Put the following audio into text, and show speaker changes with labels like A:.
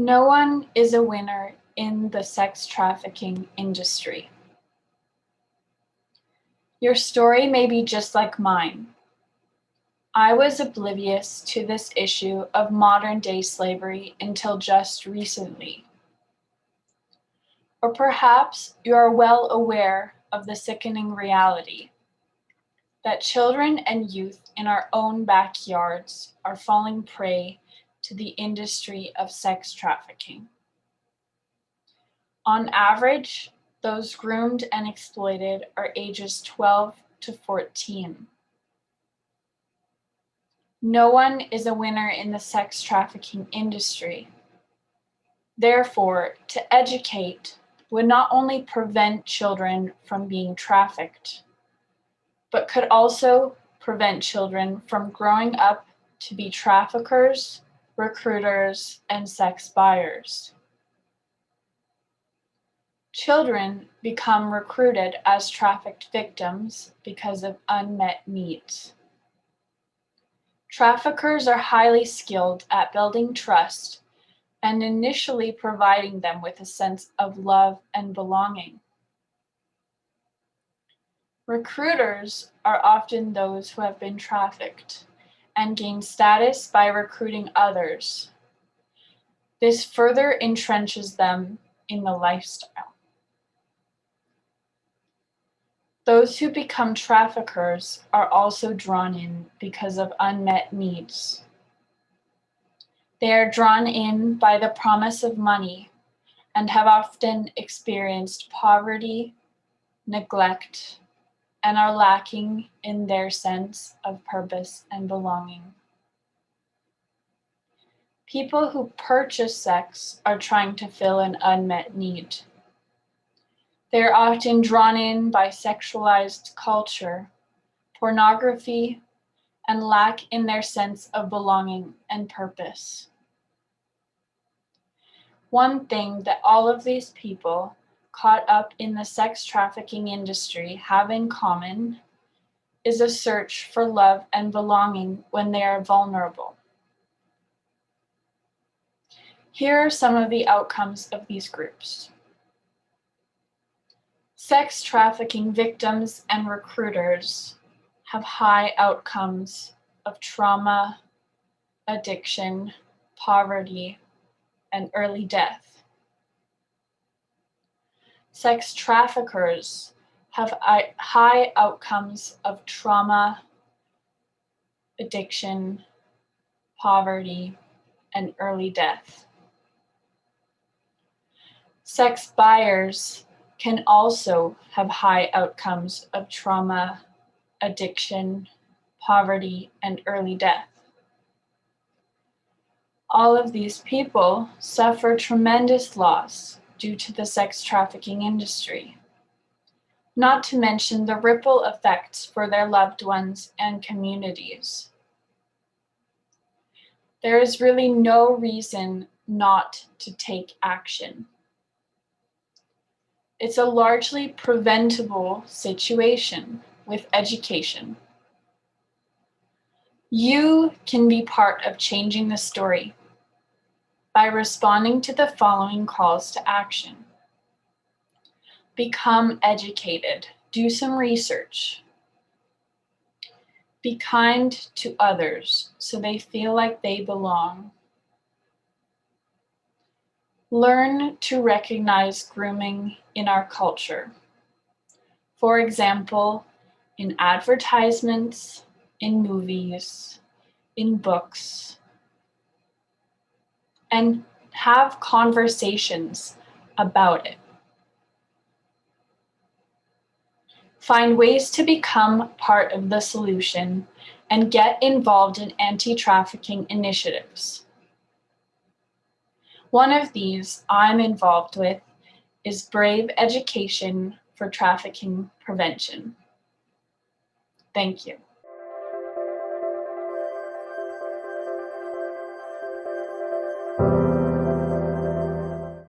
A: No one is a winner in the sex trafficking industry. Your story may be just like mine. I was oblivious to this issue of modern-day slavery until just recently. Or perhaps you are well aware of the sickening reality that children and youth in our own backyards are falling prey to the industry of sex trafficking. On average, those groomed and exploited are ages 12 to 14. No one is a winner in the sex trafficking industry. Therefore, to educate would not only prevent children from being trafficked, but could also prevent children from growing up to be traffickers, recruiters, and sex buyers. Children become recruited as trafficked victims because of unmet needs. Traffickers are highly skilled at building trust and initially providing them with a sense of love and belonging. Recruiters are often those who have been trafficked and gain status by recruiting others. This further entrenches them in the lifestyle. Those who become traffickers are also drawn in because of unmet needs. They are drawn in by the promise of money and have often experienced poverty, neglect, and are lacking in their sense of purpose and belonging. People who purchase sex are trying to fill an unmet need. They are often drawn in by sexualized culture, pornography, and lack in their sense of belonging and purpose. One thing that all of these people caught up in the sex trafficking industry have in common is a search for love and belonging when they are vulnerable. Here are some of the outcomes of these groups. Sex trafficking victims and recruiters have high outcomes of trauma, addiction, poverty, and early death. Sex traffickers have high outcomes of trauma, addiction, poverty, and early death. Sex buyers can also have high outcomes of trauma, addiction, poverty, and early death. All of these people suffer tremendous loss due to the sex trafficking industry, not to mention the ripple effects for their loved ones and communities. There is really no reason not to take action. It's a largely preventable situation with education. You can be part of changing the story by responding to the following calls to action. Become educated. Do some research. Be kind to others so they feel like they belong. Learn to recognize grooming in our culture. For example, in advertisements, in movies, in books, and have conversations about it. Find ways to become part of the solution and get involved in anti-trafficking initiatives. One of these I'm involved with is Brave Education for Trafficking Prevention. Thank you.